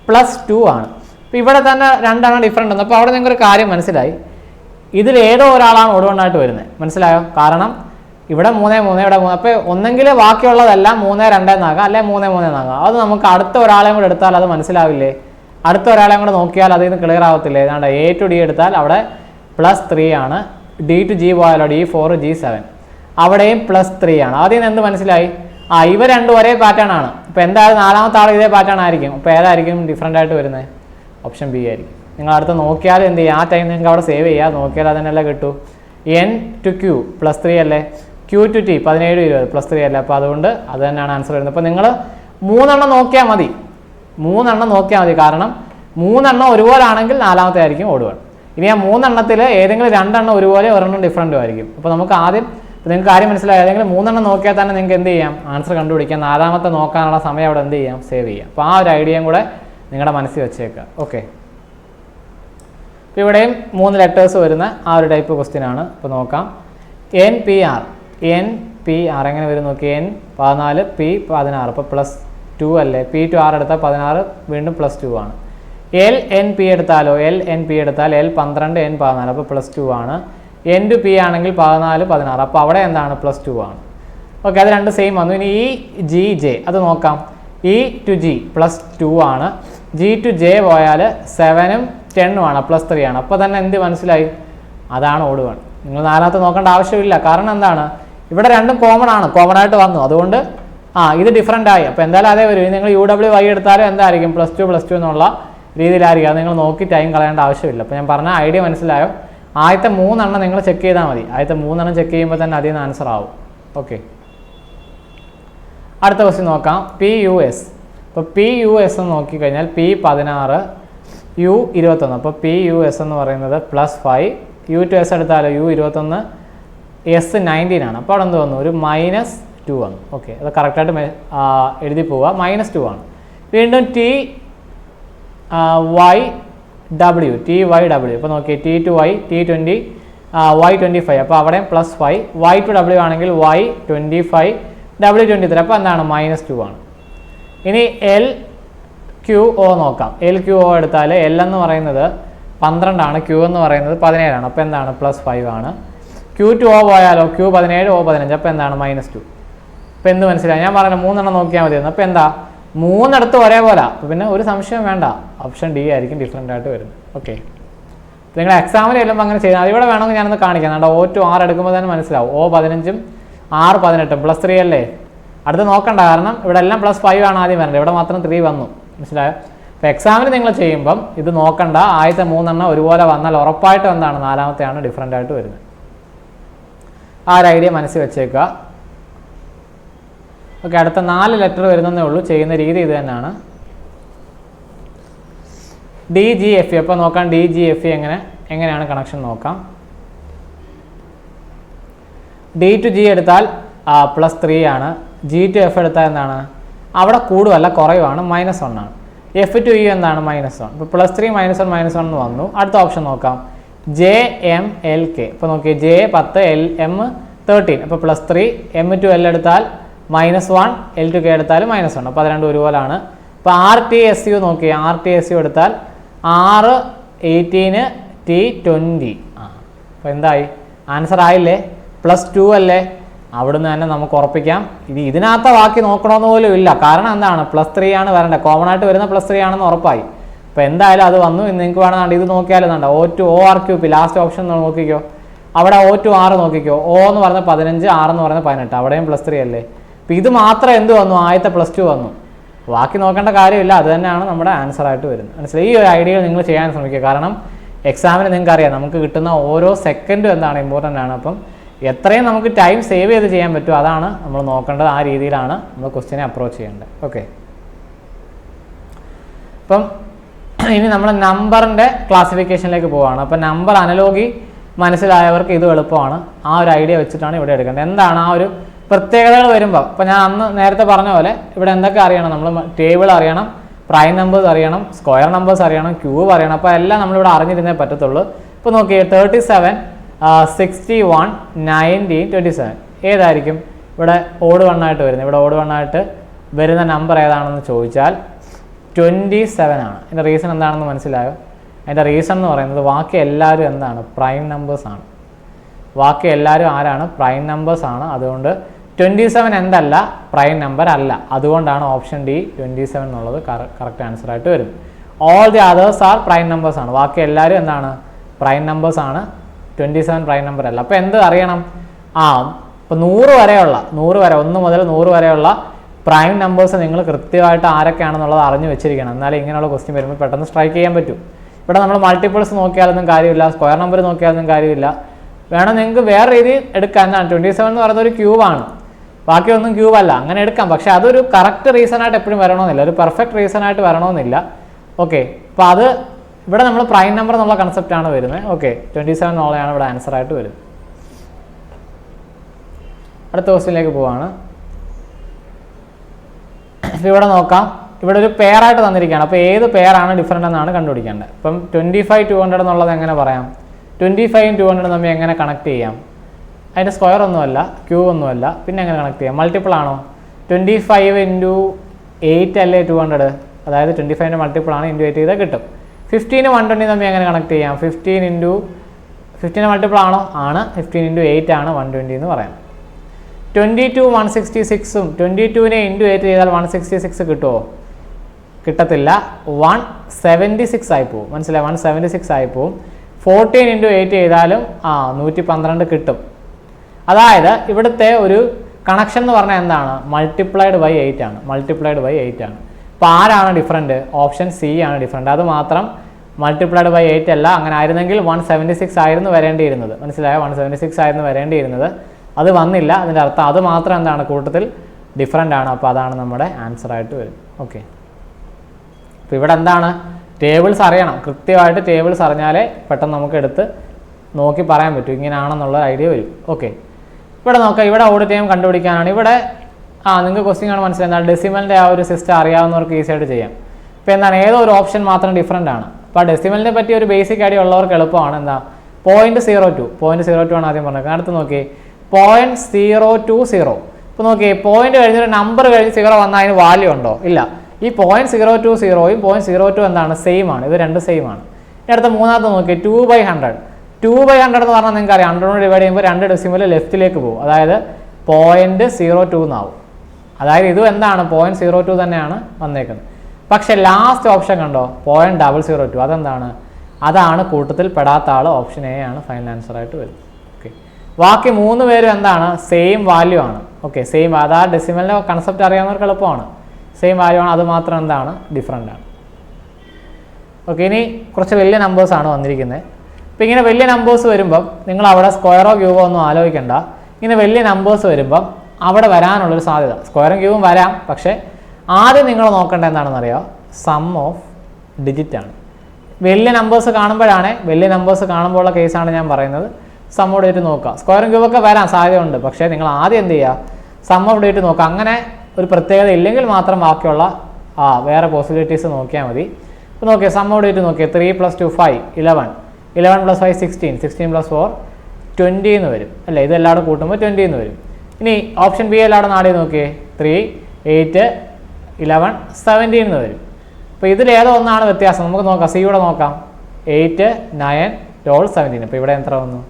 +2 ആണ്. അപ്പോൾ ഇവിടെ തന്നെ രണ്ടെണ്ണം ഡിഫറൻ്റ് ഉണ്ട്. അപ്പോൾ അവിടെ നിങ്ങൾക്കൊരു കാര്യം മനസ്സിലായി, ഇതിൽ ഏതോ ഒരാളാണ് ഓഡ് വൺ ആയിട്ട് വരുന്നത്. മനസ്സിലായോ? കാരണം ഇവിടെ 3, 3, ഇവിടെ 3. അപ്പോൾ ഒന്നെങ്കിൽ ബാക്കിയുള്ളതെല്ലാം 3, 2 എന്നാകാം, അല്ലെ 3, 3 എന്നാകാം. അത് നമുക്ക് അടുത്ത ഒരാളെയും കൂടെ എടുത്താൽ അത് മനസ്സിലാവില്ലേ? അടുത്ത ഒരാളെയും കൂടെ നോക്കിയാൽ അതിൽ നിന്ന് ക്ലിയർ ആവത്തില്ലേ? ഏതാണ്ട് A to D എടുത്താൽ അവിടെ +3 ആണ്. D to G പോയാലോ D4 G7 അവിടെയും +3 ആണ്. ആദ്യം നിന്ന് എന്ത് മനസ്സിലായി? ഇവ രണ്ടും ഒരേ പാറ്റേൺ ആണ്. അപ്പോൾ എന്തായാലും നാലാമത്തെ ആൾ ഇതേ പാറ്റേൺ ആയിരിക്കും. അപ്പോൾ ഏതായിരിക്കും ഡിഫറൻ്റ് ആയിട്ട് വരുന്നത്? ഓപ്ഷൻ ബി ആയിരിക്കും. നിങ്ങൾ അടുത്ത് നോക്കിയാൽ എന്ത് ചെയ്യുക, ആ ടൈം നിങ്ങൾക്ക് അവിടെ സേവ് ചെയ്യുക. നോക്കിയാൽ അതിനെല്ലാം കിട്ടും. N to Q +3 അല്ലേ, Q to T 17, 20 +3 അല്ലേ. അപ്പോൾ അതുകൊണ്ട് അത് തന്നെയാണ് ആൻസർ വരുന്നത്. അപ്പോൾ നിങ്ങൾ 3 നോക്കിയാൽ മതി, 3 നോക്കിയാൽ മതി. കാരണം 3 ഒരുപോലെ ആണെങ്കിൽ നാലാമത്തെ ആയിരിക്കും ഓഡ് വൺ. ഇനി ആ 3 ഏതെങ്കിലും 2 ഒരുപോലെ, ഒരെണ്ണം ഡിഫറൻറ്റും ആയിരിക്കും. അപ്പോൾ നമുക്ക് ആദ്യം നിങ്ങൾക്ക് കാര്യം മനസ്സിലായി, ഏതെങ്കിലും 3 നോക്കിയാൽ തന്നെ നിങ്ങൾക്ക് എന്ത് ചെയ്യാം, ആൻസർ കണ്ടുപിടിക്കാം. നാലാമത്തെ നോക്കാനുള്ള സമയം അവിടെ എന്ത് ചെയ്യാം, സേവ് ചെയ്യാം. അപ്പോൾ ആ ഒരു ഐഡിയയും കൂടെ നിങ്ങളുടെ മനസ്സിൽ വെച്ചേക്കുക. ഓക്കെ, ഇപ്പോൾ ഇവിടെയും 3 ലെറ്റേഴ്സ് വരുന്ന ആ ഒരു ടൈപ്പ് ക്വസ്റ്റ്യൻ ആണ്. ഇപ്പോൾ നോക്കാം. NPR എങ്ങനെ വരും നോക്കി. N14 P16. അപ്പോൾ +2 അല്ലേ. P to R എടുത്താൽ 16 വീണ്ടും +2 ആണ്. LNP എടുത്താലോ, LNP എടുത്താൽ L12 N14. അപ്പോൾ +2 ആണ്. N to P ആണെങ്കിൽ 14, 16. അപ്പോൾ അവിടെ എന്താണ് +2 ആണ്. ഓക്കെ, അത് രണ്ട് സെയിം വന്നു. ഇനി GJ അത് നോക്കാം. E to G +2 ആണ്. G to J പോയാൽ 7ഉം 10ഉം ആണ്, +3 ആണ്. അപ്പോൾ തന്നെ എന്ത് മനസ്സിലായി, അതാണ് ഓഡ് വൺ. നിങ്ങൾ നാലാമത്തെ നോക്കേണ്ട ആവശ്യമില്ല. കാരണം എന്താണ്, ഇവിടെ രണ്ടും കോമൺ ആണ്, കോമൺ ആയിട്ട് വന്നു. അതുകൊണ്ട് ഇത് ഡിഫറൻ്റ് ആയി. അപ്പോൾ എന്തായാലും അതേ വരും. നിങ്ങൾ UWY എടുത്താലും എന്തായിരിക്കും +2 എന്നുള്ള രീതിയിലായിരിക്കും. അത് നിങ്ങൾ നോക്കി ടൈം കളയേണ്ട ആവശ്യമില്ല. അപ്പോൾ ഞാൻ പറഞ്ഞ ഐഡിയ മനസ്സിലായോ? ആദ്യത്തെ 3 നിങ്ങൾ ചെക്ക് ചെയ്താൽ മതി. ആദ്യത്തെ 3 ചെക്ക് ചെയ്യുമ്പോൾ തന്നെ അതിൽ നിന്ന് ആൻസർ ആവും. ഓക്കെ, അടുത്ത ക്വസ്റ്റ്യൻ നോക്കാം. PUS. അപ്പോൾ PUS എന്ന് നോക്കിക്കഴിഞ്ഞാൽ P16 U21. അപ്പോൾ PUS എന്ന് പറയുന്നത് +5. U to S എടുത്താലോ U21 S19 ആണ്. അപ്പോൾ അവിടെ എന്ത് വന്നു, ഒരു -2 വന്നു. ഓക്കെ, അത് കറക്റ്റായിട്ട് എഴുതി പോവുക. -2 ആണ്. വീണ്ടും TYW. അപ്പോൾ നോക്കി T to Y T20 Y25. അപ്പോൾ അവിടെ +5. Y to W ആണെങ്കിൽ Y25 W23. അപ്പോൾ എന്താണ് -2 ആണ്. ഇനി LQO നോക്കാം. LQO എടുത്താൽ L എന്ന് പറയുന്നത് 12 ആണ്, Q എന്ന് പറയുന്നത് 17 ആണ്. അപ്പോൾ എന്താണ് +5 ആണ്. Q to O പോയാലോ, Q 17 O 15. അപ്പോൾ എന്താണ് -2. അപ്പോൾ എന്ത് മനസ്സിലായി? ഞാൻ പറഞ്ഞു 3 നോക്കിയാൽ മതി. അപ്പോൾ എന്താ 3 ഒരേപോലെ. അപ്പോൾ പിന്നെ ഒരു സംശയം വേണ്ട, ഓപ്ഷൻ ഡി ആയിരിക്കും ഡിഫറൻ്റ് ആയിട്ട് വരുന്നത്. ഓക്കെ, നിങ്ങൾ എക്സാമിന് ചെല്ലുമ്പോൾ അങ്ങനെ ചെയ്താൽ ഇവിടെ വേണമെങ്കിൽ ഞാനൊന്ന് കാണിക്കാം. O to R എടുക്കുമ്പോൾ തന്നെ മനസ്സിലാവും. O 15ഉം R 18 +3 അല്ലേ. അടുത്ത് നോക്കണ്ട, കാരണം ഇവിടെ എല്ലാം +5 ആണ് ആദ്യം വരേണ്ടത്. ഇവിടെ മാത്രം 3 വന്നു. മനസ്സിലായോ? അപ്പോൾ എക്സാമിന് നിങ്ങൾ ചെയ്യുമ്പം ഇത് നോക്കണ്ട, ആദ്യത്തെ 3 ഒരുപോലെ വന്നാൽ ഉറപ്പായിട്ടും എന്താണ് നാലാമത്തെയാണ് ഡിഫറൻ്റ് ആയിട്ട് വരുന്നത്. ആ ഒരു ഐഡിയ മനസ്സിൽ വെച്ചേക്കുക. ഓക്കെ, അടുത്ത 4 ലെറ്റർ വരുന്നതേ ഉള്ളൂ. ചെയ്യുന്ന രീതി ഇത് തന്നെയാണ്. DGFE. അപ്പോൾ നോക്കാം DGFE എങ്ങനെയാണ് കണക്ഷൻ നോക്കാം. D to G എടുത്താൽ +3 ആണ്. G to F എടുത്താൽ എന്താണ്, അവിടെ കൂടുമല്ല കുറയുവാണ്, -1 ആണ്. F to E എന്താണ് -1. ഇപ്പോൾ +3 -1 -1 എന്ന് വന്നു. അടുത്ത ഓപ്ഷൻ നോക്കാം, JMLK. ഇപ്പോൾ നോക്കിയേ J 10 M 13. അപ്പോൾ +3 M to L എടുത്താൽ -1, L to K എടുത്താൽ -1. അപ്പോൾ അത് രണ്ടും ഒരുപോലാണ്. ഇപ്പോൾ RTSU നോക്കിയേ, RTSU എടുത്താൽ R 18 T 20. അപ്പോൾ എന്തായി, ആൻസർ ആയില്ലേ, +2 അല്ലേ. അവിടുന്ന് തന്നെ നമുക്ക് ഉറപ്പിക്കാം ഇതിനകത്ത് ബാക്കി നോക്കണമെന്ന് പോലും ഇല്ല. കാരണം എന്താണ്, +3 ആണ് വരേണ്ടത്, കോമൺ ആയിട്ട് വരുന്ന +3 ആണെന്ന് ഉറപ്പായി. അപ്പോൾ എന്തായാലും അത് വന്നു. നിങ്ങൾക്ക് വേണമെന്നുണ്ട് ഇത് നോക്കിയാലും വേണ്ട, O2 ORQP ലാസ്റ്റ് ഓപ്ഷൻ നോക്കിക്കോ, അവിടെ O2 R നോക്കിക്കോ. O എന്ന് പറയുന്നത് 15, R എന്ന് പറയുന്നത് 18, അവിടെയും +3 അല്ലേ. അപ്പോൾ ഇത് മാത്രം എന്ത് വന്നു, ആദ്യത്തെ +2 വന്നു. ബാക്കി നോക്കേണ്ട കാര്യമില്ല, അത് തന്നെയാണ് നമ്മുടെ ആൻസർ ആയിട്ട് വരുന്നത്. മനസ്സിലായി? ഈ ഒരു ഐഡിയ നിങ്ങൾ ചെയ്യാൻ ശ്രമിക്കുക. കാരണം എക്സാമിന് നിങ്ങൾക്ക് അറിയാം നമുക്ക് കിട്ടുന്ന ഓരോ സെക്കൻഡും എന്താണ് ഇമ്പോർട്ടൻ്റ് ആണ്. അപ്പം എത്രയും നമുക്ക് ടൈം സേവ് ചെയ്ത് ചെയ്യാൻ പറ്റും അതാണ് നമ്മൾ നോക്കേണ്ടത്. ആ രീതിയിലാണ് നമ്മൾ ക്വസ്റ്റ്യനെ അപ്രോച്ച് ചെയ്യേണ്ടത്. ഓക്കെ, അപ്പം ഇനി നമ്മൾ നമ്പറിൻ്റെ ക്ലാസിഫിക്കേഷനിലേക്ക് പോവുകയാണ്. അപ്പം നമ്പർ അനലോഗി മനസ്സിലായവർക്ക് ഇത് എളുപ്പമാണ്. ആ ഒരു ഐഡിയ വെച്ചിട്ടാണ് ഇവിടെ എടുക്കേണ്ടത്. എന്താണ് ആ ഒരു പ്രത്യേകതകൾ വരുമ്പോൾ, ഇപ്പോൾ ഞാൻ അന്ന് നേരത്തെ പറഞ്ഞ പോലെ ഇവിടെ എന്തൊക്കെ അറിയണം, നമ്മൾ ടേബിൾ അറിയണം, പ്രൈം നമ്പേഴ്സ് അറിയണം, സ്ക്വയർ നമ്പേഴ്സ് അറിയണം, ക്യൂബ് അറിയണം. അപ്പോൾ എല്ലാം നമ്മളിവിടെ അറിഞ്ഞിരുന്നേ പറ്റത്തുള്ളൂ. ഇപ്പോൾ നോക്കിയേ 37 61 19 27 ഏതായിരിക്കും ഇവിടെ ഓഡ് 1 ആയിട്ട് വരുന്നത്? ഇവിടെ ഓഡ് 1 ആയിട്ട് വരുന്ന നമ്പർ ഏതാണെന്ന് ചോദിച്ചാൽ 27 ആണ്. അതിൻ്റെ റീസൺ എന്താണെന്ന് മനസ്സിലായോ? അതിൻ്റെ റീസൺ എന്ന് പറയുന്നത് ബാക്കി എല്ലാവരും എന്താണ്, പ്രൈം നമ്പേഴ്സ് ആണ്. ബാക്കി എല്ലാവരും ആരാണ്, പ്രൈം നമ്പേഴ്സ് ആണ്. അതുകൊണ്ട് 27 എന്തല്ല, പ്രൈം നമ്പർ അല്ല. അതുകൊണ്ടാണ് ഓപ്ഷൻ ഡി 27 എന്നുള്ളത് കറക്റ്റ് ആൻസർ ആയിട്ട് വരുന്നത്. All the others are prime numbers ആണ്. ബാക്കി എല്ലാവരും എന്താണ്, പ്രൈം നമ്പേഴ്സ് ആണ്. 27 പ്രൈം നമ്പർ അല്ല. അപ്പോൾ എന്ത് അറിയണം, ഇപ്പോൾ 100 വരെയുള്ള 1 മുതൽ 100 വരെയുള്ള പ്രൈം നമ്പേഴ്സ് നിങ്ങൾ കൃത്യമായിട്ട് ആരൊക്കെയാണെന്നുള്ളത് അറിഞ്ഞു വെച്ചിരിക്കണം. എന്നാലും ഇങ്ങനെയുള്ള ക്വസ്റ്റ്യൻ വരുമ്പോൾ പെട്ടെന്ന് സ്ട്രൈക്ക് ചെയ്യാൻ പറ്റും. ഇവിടെ നമ്മൾ മൾട്ടിപ്പിൾസ് നോക്കിയാലൊന്നും കാര്യമില്ല, സ്ക്വയർ നമ്പർ നോക്കിയാലൊന്നും കാര്യമില്ല. വേണം നിങ്ങൾക്ക് വേറെ രീതി എടുക്കാം. എന്താണ് 27 എന്ന് പറയുന്നത് ഒരു ക്യൂബാണ്, ബാക്കിയൊന്നും ക്യൂബല്ല, അങ്ങനെ എടുക്കാം. പക്ഷേ അതൊരു കറക്റ്റ് റീസൺ ആയിട്ട് എപ്പോഴും വരണമെന്നില്ല, ഒരു പെർഫെക്റ്റ് റീസൺ ആയിട്ട് വരണമെന്നില്ല. ഓക്കെ, അപ്പോൾ അത് ഇവിടെ നമ്മൾ പ്രൈം നമ്പർ എന്നുള്ള കൺസെപ്റ്റാണ് വരുന്നത്. ഓക്കെ, 27 എന്നുള്ളതാണ് ഇവിടെ ആൻസർ ആയിട്ട് വരുന്നത്. അടുത്ത ക്വസ്റ്റ്യനിലേക്ക് പോവാണ്. ഇവിടെ നോക്കാം, ഇവിടെ ഒരു പെയറായിട്ട് തന്നിരിക്കുകയാണ്. അപ്പോൾ ഏത് പെയറാണ് ഡിഫറൻ്റ് എന്നാണ് കണ്ടുപിടിക്കേണ്ടത്. ഇപ്പം 25 200 എന്നുള്ളത് എങ്ങനെ പറയാം, 25 200 തമ്മിൽ എങ്ങനെ കണക്ട് ചെയ്യാം? അതിൻ്റെ സ്ക്വയർ ഒന്നുമല്ല, ക്യൂബ് ഒന്നുമല്ല, പിന്നെ എങ്ങനെ കണക്ട് ചെയ്യാം? മൾട്ടിപ്പിൾ ആണോ? 25 × 8 അല്ലേ 200, അതായത് 25ൻ്റെ മൾട്ടിപ്പിൾ ആണ്, ഇൻറ്റു 8 ചെയ്താൽ കിട്ടും. 15 120 തമ്മിൽ എങ്ങനെ കണക്ട് ചെയ്യാം? 15 മൾട്ടിപ്പിൾ ആണോ? ആണ്. 15 × 8 ആണ് 120 എന്ന് പറയാം. 22 166ഉം 22നെ ഇൻറ്റു 8 ചെയ്താൽ 166 കിട്ടുമോ? കിട്ടത്തില്ല, 176 ആയി പോവും. മനസ്സിലായി? 176 ആയി പോവും. 14 × 8 ചെയ്താലും 112 കിട്ടും. അതായത് ഇവിടുത്തെ ഒരു കണക്ഷൻ എന്ന് പറഞ്ഞാൽ എന്താണ്, മൾട്ടിപ്ലൈഡ് ബൈ 8 ആണ്. മൾട്ടിപ്ലൈഡ് ബൈ 8 ആണ്. അപ്പോൾ ആരാണ് ഡിഫറൻറ്റ്? ഓപ്ഷൻ സി ആണ് ഡിഫറൻറ്റ്. അത് മാത്രം മൾട്ടിപ്ലൈഡ് ബൈ 8 അല്ല. അങ്ങനെ ആയിരുന്നെങ്കിൽ 176 ആയിരുന്നു വരേണ്ടിയിരുന്നത്. മനസ്സിലായോ? 176 ആയിരുന്നു വരേണ്ടിയിരുന്നത്. അത് വന്നില്ല. അതിൻ്റെ അർത്ഥം അത് മാത്രം എന്താണ്, കൂട്ടത്തിൽ ഡിഫറൻ്റ് ആണ്. അപ്പോൾ അതാണ് നമ്മുടെ ആൻസർ ആയിട്ട് വരും. ഓക്കെ, അപ്പോൾ ഇവിടെ എന്താണ്, ടേബിൾസ് അറിയണം. കൃത്യമായിട്ട് ടേബിൾസ് അറിഞ്ഞാലേ പെട്ടെന്ന് നമുക്ക് എടുത്ത് നോക്കി പറയാൻ പറ്റും ഇങ്ങനെയാണെന്നുള്ള ഐഡിയ വരും. ഓക്കെ, ഇവിടെ നോക്കാം. ഇവിടെ ഓഡ് ടൈം കണ്ടുപിടിക്കാനാണ്. ഇവിടെ നിങ്ങൾക്ക് ക്വസ്റ്റ്യൻ ആണ് മനസ്സിലായത്. ഡെസിമലിൻ്റെ ആ ഒരു സിസ്റ്റം അറിയാവുന്നവർക്ക് ഈസി ആയിട്ട് ചെയ്യാം. ഇപ്പോൾ എന്താണ്, ഏതോ ഒരു ഓപ്ഷൻ മാത്രം ഡിഫറൻ്റ് ആണ്. അപ്പോൾ ഡെസിമലിനെ പറ്റി ഒരു ബേസിക് ഐഡിയ ഉള്ളവർക്ക് എളുപ്പമാണ്. എന്താ, 0.02 ആണ് ആദ്യം പറഞ്ഞത്. അടുത്ത് നോക്കി 0.020. ഇപ്പോൾ നോക്കി, പോയിന്റ് കഴിഞ്ഞൊരു നമ്പർ കഴിഞ്ഞ് 0 വന്നാൽ അതിന് വാല്യൂ ഉണ്ടോ? ഇല്ല. ഈ 0.020യും 0.02 എന്താണ്, സെയിം ആണ്. ഇത് രണ്ട് സെയിം ആണ്. ഇനി അടുത്ത മൂന്നാമത്തെ നോക്കി 2/100. 2/100 എന്ന് പറഞ്ഞാൽ നിങ്ങൾക്ക് അറിയാം, 100 കൊണ്ട് ഡിവൈഡ് ചെയ്യുമ്പോൾ 2 ഡെസിമൽ ലെഫ്റ്റിലേക്ക് പോകും. അതായത് 0.02 എന്നാവും. അതായത് ഇതും എന്താണ്, 0.02 തന്നെയാണ് വന്നേക്കുന്നത്. പക്ഷെ ലാസ്റ്റ് ഓപ്ഷൻ കണ്ടോ, 0.002. അതെന്താണ്, അതാണ് കൂട്ടത്തിൽ പെടാത്ത ആൾ. ഓപ്ഷൻ എ ആണ് ഫൈനൽ ആൻസർ ആയിട്ട് വരുന്നത്. ഓക്കെ, ബാക്കി 3 പേരും എന്താണ്, സെയിം വാല്യൂ ആണ്. Okay, same. അതാ ഡെസിമലിൻ്റെ കൺസെപ്റ്റ് അറിയാവുന്നവർക്ക് എളുപ്പമാണ്. സെയിം വാല്യൂ ആണ്, അത് മാത്രം എന്താണ്, ഡിഫറൻ്റ് ആണ്. ഓക്കെ, ഇനി കുറച്ച് വലിയ നമ്പേഴ്സാണ് വന്നിരിക്കുന്നത്. അപ്പോൾ ഇങ്ങനെ വലിയ നമ്പേഴ്സ് വരുമ്പം നിങ്ങൾ അവിടെ സ്ക്വയറോ ക്യൂബോ ഒന്നും ആലോചിക്കേണ്ട. ഇങ്ങനെ വലിയ നമ്പേഴ്സ് വരുമ്പം അവിടെ വരാനുള്ളൊരു സാധ്യത, സ്ക്വയറും ക്യൂബും വരാം, പക്ഷേ ആദ്യം നിങ്ങൾ നോക്കേണ്ടത് എന്താണെന്നറിയാം, സം ഓഫ് ഡിജിറ്റ് ആണ്. വലിയ നമ്പേഴ്സ് കാണുമ്പോഴാണ്, വലിയ നമ്പേഴ്സ് കാണുമ്പോഴുള്ള കേസാണ് ഞാൻ പറയുന്നത്. സം ഓഫ് ഡിജിറ്റ് നോക്കുക. സ്ക്വയറും ക്യൂബൊക്കെ വരാൻ സാധ്യതയുണ്ട്, പക്ഷേ നിങ്ങൾ ആദ്യം എന്ത് ചെയ്യുക, സം ഓഫ് ഡിജിറ്റ് നോക്കുക. അങ്ങനെ ഒരു പ്രത്യേകത ഇല്ലെങ്കിൽ മാത്രം ബാക്കിയുള്ള വേറെ പോസിബിലിറ്റീസ് നോക്കിയാൽ മതി. ഇപ്പോൾ നോക്കിയാൽ സം ഓഫ് ഡിജിറ്റ് നോക്കിയാൽ 3 + 2 5 11 11 + 5 16 16 + 4 20 എന്ന് വരും അല്ലേ. ഇതെല്ലാവരും കൂട്ടുമ്പോൾ 20 എന്ന് വരും. ഇനി ഓപ്ഷൻ ബി എല്ലാവരും നാടി നോക്കിയേ, 3 8 11 17 എന്ന് വരും. അപ്പോൾ ഇതിലേതോ ഒന്നാണ് വ്യത്യാസം. നമുക്ക് നോക്കാം, സിയുടെ നോക്കാം. 8 9 12 17. അപ്പോൾ ഇവിടെ എത്ര വന്നു,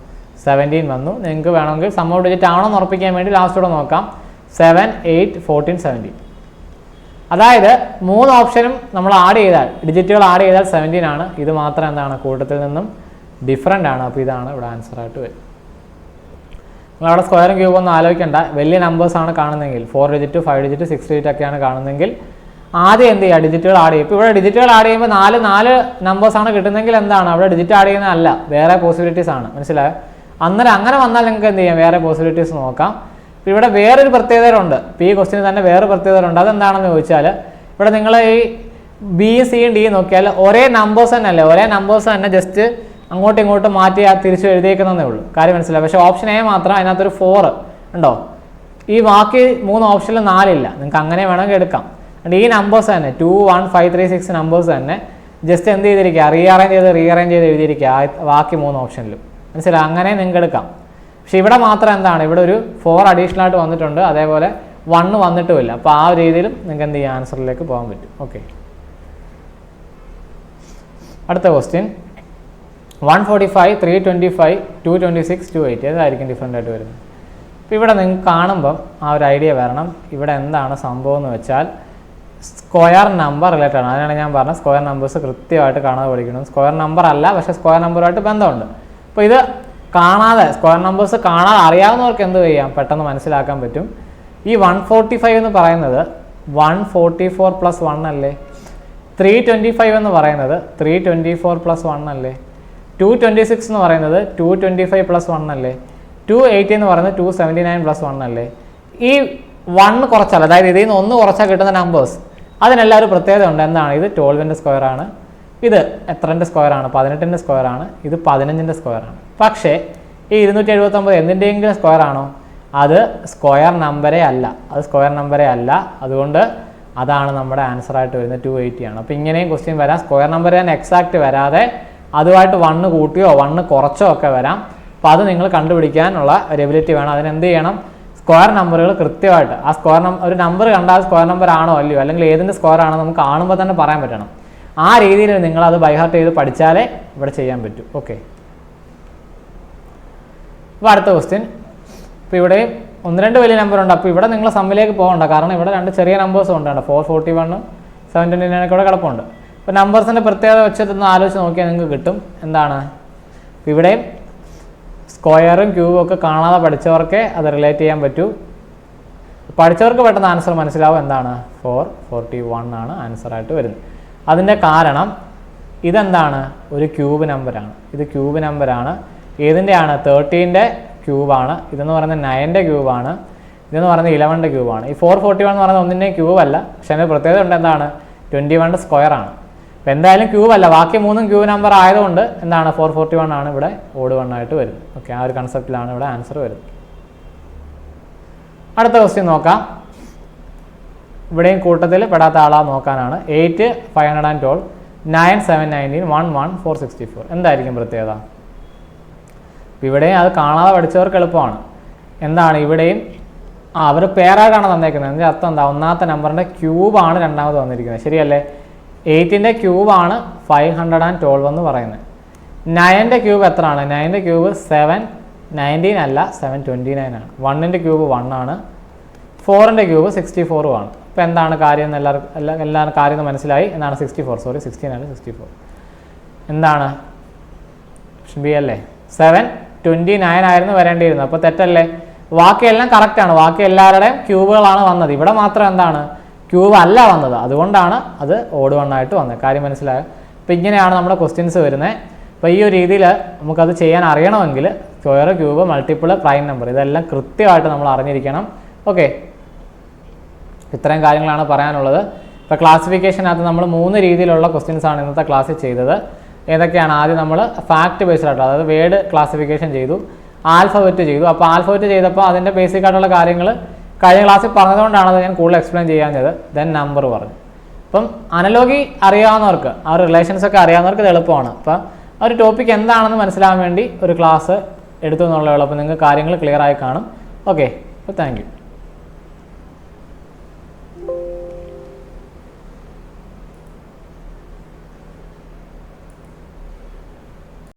17 വന്നു. നിങ്ങൾക്ക് വേണമെങ്കിൽ സം ഓഫ് ഡിജിറ്റ് ആണോ എന്ന് ഉറപ്പിക്കാൻ വേണ്ടി ലാസ്റ്റോടെ നോക്കാം. 7 8 14 17. അതായത് 3 ഓപ്ഷനും നമ്മൾ ആഡ് ചെയ്താൽ, ഡിജിറ്റുകൾ ആഡ് ചെയ്താൽ 17 ആണ്. ഇത് മാത്രം എന്താണ്, കൂട്ടത്തിൽ നിന്നും ഡിഫറൻ്റ് ആണ്. അപ്പോൾ ഇതാണ് ഇവിടെ ആൻസറായിട്ട് വരും. നിങ്ങളവിടെ സ്ക്വയറും ക്യൂബും ഒന്നും ആലോചിക്കേണ്ട. വലിയ നമ്പേഴ്സാണ് കാണുന്നതെങ്കിൽ, 4 ഡിജിറ്റ് 5 ഡിജിറ്റ് 6 ഡിജിറ്റ് ഒക്കെയാണ് കാണുന്നതെങ്കിൽ ആദ്യം എന്ത് ചെയ്യുക, ഡിജിറ്റുകൾ ആഡ് ചെയ്യും. ഇപ്പോൾ ഇവിടെ ഡിജിറ്റുകൾ ആഡ് ചെയ്യുമ്പോൾ 4 നമ്പേഴ്സാണ് കിട്ടുന്നതെങ്കിൽ എന്താണ്, അവിടെ ഡിജിറ്റ് ആഡ് ചെയ്യുന്നതല്ല, വേറെ പോസിബിലിറ്റീസ് ആണ്. മനസ്സിലായോ? അന്നേരം അങ്ങനെ വന്നാൽ നിങ്ങൾക്ക് എന്ത് ചെയ്യാം, വേറെ പോസിബിലിറ്റീസ് നോക്കാം. ഇവിടെ വേറൊരു പ്രത്യേകതയുണ്ട്, ഈ ക്വസ്റ്റിന് തന്നെ വേറെ പ്രത്യേകതയുണ്ട്. അതെന്താണെന്ന് ചോദിച്ചാൽ, ഇവിടെ നിങ്ങൾ ഈ ബിയും സിയും ഡിയും നോക്കിയാൽ ഒരേ നമ്പേഴ്സ് തന്നെ അല്ലേ, ഒരേ നമ്പേഴ്സ് തന്നെ ജസ്റ്റ് അങ്ങോട്ടും ഇങ്ങോട്ടും മാറ്റി തിരിച്ച് എഴുതിയേക്കുന്നതേ ഉള്ളൂ. കാര്യം മനസ്സിലായി. പക്ഷേ ഓപ്ഷൻ എ മാത്രം അതിനകത്തൊരു 4 ഉണ്ടോ, ഈ ബാക്കി 3 ഓപ്ഷനിൽ 4 ഇല്ല. നിങ്ങൾക്ക് അങ്ങനെ വേണമെങ്കിൽ എടുക്കാം. അതുകൊണ്ട് ഈ നമ്പേഴ്സ് തന്നെ 2 1 5 3 6 നമ്പേഴ്സ് തന്നെ ജസ്റ്റ് എന്ത് ചെയ്തിരിക്കുക, റീഅറേഞ്ച് ചെയ്ത് എഴുതിയിരിക്കുക ബാക്കി 3 ഓപ്ഷനിലും. മനസ്സിലായി? അങ്ങനെ നിങ്ങൾക്ക് എടുക്കാം. പക്ഷെ ഇവിടെ മാത്രം എന്താണ്, ഇവിടെ ഒരു 4 അഡീഷണൽ ആയിട്ട് വന്നിട്ടുണ്ട്, അതേപോലെ 1 വന്നിട്ടുമില്ല. അപ്പോൾ ആ ഒരു രീതിയിലും നിങ്ങൾക്ക് എന്ത് ചെയ്യാം, ആൻസറിലേക്ക് പോകാൻ പറ്റും. ഓക്കെ, അടുത്ത ക്വസ്റ്റ്യൻ 145 325 226 280. ഏതായിരിക്കും ഡിഫറൻ്റ് ആയിട്ട് വരുന്നത്? അപ്പോൾ ഇവിടെ നിങ്ങൾക്ക് കാണുമ്പം ആ ഒരു ഐഡിയ വരണം. ഇവിടെ എന്താണ് സംഭവം എന്ന് വെച്ചാൽ, സ്ക്വയർ നമ്പർ റിലേറ്റഡ് ആണ്. അതിനാണ് ഞാൻ പറഞ്ഞത് സ്ക്വയർ നമ്പേഴ്സ് കൃത്യമായിട്ട് കാണാതെ പഠിക്കണം. സ്ക്വയർ നമ്പർ അല്ല, പക്ഷേ സ്ക്വയർ നമ്പറുമായിട്ട് ബന്ധമുണ്ട്. അപ്പോൾ ഇത് കാണാതെ, സ്ക്വയർ നമ്പേഴ്സ് കാണാതെ അറിയാവുന്നവർക്ക് എന്ത് ചെയ്യാം, പെട്ടെന്ന് മനസ്സിലാക്കാൻ പറ്റും. ഈ 145 എന്ന് പറയുന്നത് 144 + 1 അല്ലേ. 325 എന്ന് പറയുന്നത് 324 + 1 അല്ലേ. 226 എന്ന് പറയുന്നത് 225 + 1 അല്ലേ. 280 എന്ന് പറയുന്നത് 279 + 1 അല്ലേ. ഈ 1 കുറച്ചാൽ, അതായത് ഇതിൽ നിന്ന് 1 കുറച്ചാൽ കിട്ടുന്ന നമ്പേഴ്സ്, അതിനെല്ലാവരും പ്രത്യേകത ഉണ്ട്. എന്താണ്, ഇത് 12ൻ്റെ സ്ക്വയർ ആണ്, ഇത് എത്രൻ്റെ സ്ക്വയർ ആണ്, 18ൻ്റെ സ്ക്വയർ ആണ്, ഇത് 15ൻ്റെ സ്ക്വയർ ആണ്. പക്ഷേ ഈ 279 എന്തിൻ്റെയെങ്കിലും സ്ക്വയർ ആണോ? അത് സ്ക്വയർ നമ്പറേ അല്ല, അതുകൊണ്ട് അതാണ് നമ്മുടെ ആൻസറായിട്ട് വരുന്നത് 280 ആണ്. അപ്പോൾ ഇങ്ങനെയും ക്വസ്റ്റ്യൻ വരാം. സ്ക്വയർ നമ്പർ തന്നെ എക്സാക്റ്റ് വരാതെ അതുമായിട്ട് 1 കൂട്ടിയോ 1 കുറച്ചോ ഒക്കെ വരാം. അപ്പോൾ അത് നിങ്ങൾ കണ്ടുപിടിക്കാനുള്ള ഒരു എബിലിറ്റി വേണം. അതിനെന്ത് ചെയ്യണം, സ്ക്വയർ നമ്പറുകൾ കൃത്യമായിട്ട് ആ ഒരു നമ്പർ കണ്ടാൽ സ്ക്വയർ നമ്പർ ആണോ അല്ലയോ, അല്ലെങ്കിൽ ഏതിൻ്റെ സ്ക്വയർ ആണോ നമുക്ക് കാണുമ്പോൾ തന്നെ പറയാൻ പറ്റണം. ആ രീതിയിൽ നിങ്ങളത് ബൈഹാർട്ട് ചെയ്ത് പഠിച്ചാലേ ഇവിടെ ചെയ്യാൻ പറ്റൂ. ഓക്കെ, അപ്പോൾ അടുത്ത ക്വസ്റ്റ്യൻ. ഇപ്പോൾ ഇവിടെ 1-2 വലിയ നമ്പറുണ്ട്. അപ്പോൾ ഇവിടെ നിങ്ങൾ സമ്മിലേക്ക് പോകണ്ട, കാരണം ഇവിടെ 2 ചെറിയ നമ്പേഴ്സും ഉണ്ട്. 441 729 ഒക്കെ ഇവിടെ കിടപ്പുണ്ട്. ഇപ്പോൾ നമ്പേഴ്സിൻ്റെ പ്രത്യേകത വെച്ചിട്ടൊന്ന് ആലോചിച്ച് നോക്കിയാൽ നിങ്ങൾക്ക് കിട്ടും. എന്താണ്, ഇവിടെയും സ്ക്വയറും ക്യൂബും ഒക്കെ കാണാതെ പഠിച്ചവർക്കേ അത് റിലേറ്റ് ചെയ്യാൻ പറ്റൂ. പഠിച്ചവർക്ക് പെട്ടെന്ന് ആൻസർ മനസ്സിലാവും. എന്താണ്, 441 ആണ് ആൻസറായിട്ട് വരുന്നത്. അതിൻ്റെ കാരണം ഇതെന്താണ്, ഒരു ക്യൂബ് നമ്പറാണ്. ഇത് ക്യൂബ് നമ്പറാണ്. ഏതിൻ്റെയാണ്, 13ൻ്റെ ക്യൂബാണ്. ഇതെന്ന് പറയുന്നത് 9ൻ്റെ ക്യൂബാണ്. ഇതെന്ന് പറയുന്നത് 11ൻ്റെ ക്യൂബാണ്. ഈ 441 എന്ന് പറയുന്നത് ഒന്നിൻ്റെയും ക്യൂബല്ല, പക്ഷേ അതിൻ്റെ പ്രത്യേകത ഉണ്ട്. എന്താണ്, 21ൻ്റെ സ്ക്വയർ ആണ്. അപ്പോൾ എന്തായാലും ക്യൂബല്ല, ബാക്കി 3 ക്യൂബ് നമ്പർ ആയതുകൊണ്ട് എന്താണ്, 441 ആണ് ഇവിടെ ഓഡ് 1 ആയിട്ട് വരുന്നത്. ഓക്കെ, ആ ഒരു കൺസെപ്റ്റിലാണ് ഇവിടെ ആൻസർ വരുന്നത്. അടുത്ത ക്വസ്റ്റ്യൻ നോക്കാം. ഇവിടെയും കൂട്ടത്തിൽ പെടാത്ത ആളാ നോക്കാനാണ്. 8 512 9 719 11 464. എന്തായിരിക്കും പ്രത്യേകത? ഇവിടെയും അത് കാണാതെ പഠിച്ചവർക്ക് എളുപ്പമാണ്. എന്താണ്, ഇവിടെയും അവർ പേരായിട്ടാണ് തന്നേക്കുന്നത്. അതിൻ്റെ അർത്ഥം എന്താ, ഒന്നാമത്തെ നമ്പറിൻ്റെ ക്യൂബാണ് രണ്ടാമത് വന്നിരിക്കുന്നത്, ശരിയല്ലേ. 8ൻ്റെ ക്യൂബാണ് 512 എന്ന് പറയുന്നത്. 9ൻ്റെ ക്യൂബ് എത്രയാണ്, 9ൻ്റെ ക്യൂബ് 719 അല്ല 729 ആണ്. 1ൻ്റെ ക്യൂബ് 1 ആണ്. 4ൻ്റെ ക്യൂബ് 64 ആണ്. ഇപ്പോൾ എന്താണ് കാര്യം എന്ന് എല്ലാവരും കാര്യം എന്ന് മനസ്സിലായി. എന്താണ് 16 അല്ല 64. എന്താണ് ഓപ്ഷൻ ബി അല്ലേ, 729 ആയിരുന്നു വരേണ്ടിയിരുന്നത്. അപ്പോൾ തെറ്റല്ലേ. ബാക്കിയെല്ലാം കറക്റ്റാണ്, ബാക്കി എല്ലാവരുടെയും ക്യൂബുകളാണ് വന്നത്. ഇവിടെ മാത്രം എന്താണ്, ക്യൂബ് അല്ല വന്നത്, അതുകൊണ്ടാണ് അത് ഓഡ് 1 ആയിട്ട് വന്നത്. കാര്യം മനസ്സിലായോ. അപ്പോൾ അപ്പോൾ ഇങ്ങനെയാണ് നമ്മുടെ ക്വസ്റ്റ്യൻസ് വരുന്നത്. അപ്പോൾ ഈ ഒരു രീതിയിൽ നമുക്കത് ചെയ്യാൻ അറിയണമെങ്കിൽ square, cube, multiple, prime number ഇതെല്ലാം കൃത്യമായിട്ട് നമ്മൾ അറിഞ്ഞിരിക്കണം. ഓക്കെ, ഇത്രയും കാര്യങ്ങളാണ് പറയാനുള്ളത്. ഇപ്പോൾ ക്ലാസിഫിക്കേഷനകത്ത് നമ്മൾ 3 രീതിയിലുള്ള ക്വസ്റ്റ്യൻസ് ആണ് ഇന്നത്തെ ക്ലാസ്സിൽ ചെയ്തത്. ഏതൊക്കെയാണ്? ആദ്യം നമ്മൾ ഫാക്ട് ബേസ്ഡ് ആയിട്ട്, അതായത് വേർഡ് ക്ലാസിഫിക്കേഷൻ ചെയ്തു, ആൽഫബറ്റ് ചെയ്തു. അപ്പോൾ ആൽഫബറ്റ് ചെയ്തപ്പോൾ അതിൻ്റെ ബേസിക് ആയിട്ടുള്ള കാര്യങ്ങൾ കഴിഞ്ഞ ക്ലാസ്സിൽ പറഞ്ഞതുകൊണ്ടാണ് അത് ഞാൻ കൂടുതൽ എക്സ്പ്ലെയിൻ ചെയ്യാഞ്ഞത്. ദെൻ നമ്പർ പറഞ്ഞു. അപ്പം അനലോഗി അറിയാവുന്നവർക്ക്, ആ റിലേഷൻസ് ഒക്കെ അറിയാവുന്നവർക്ക് ഇത് എളുപ്പമാണ്. അപ്പം ആ ഒരു ടോപ്പിക് എന്താണെന്ന് മനസ്സിലാകാൻ വേണ്ടി ഒരു ക്ലാസ് എടുത്തു എന്നുള്ളേ ഉള്ളൂ. അപ്പോൾ നിങ്ങൾക്ക് കാര്യങ്ങൾ ക്ലിയർ ആയി കാണും. ഓക്കെ, അപ്പോൾ താങ്ക് യു.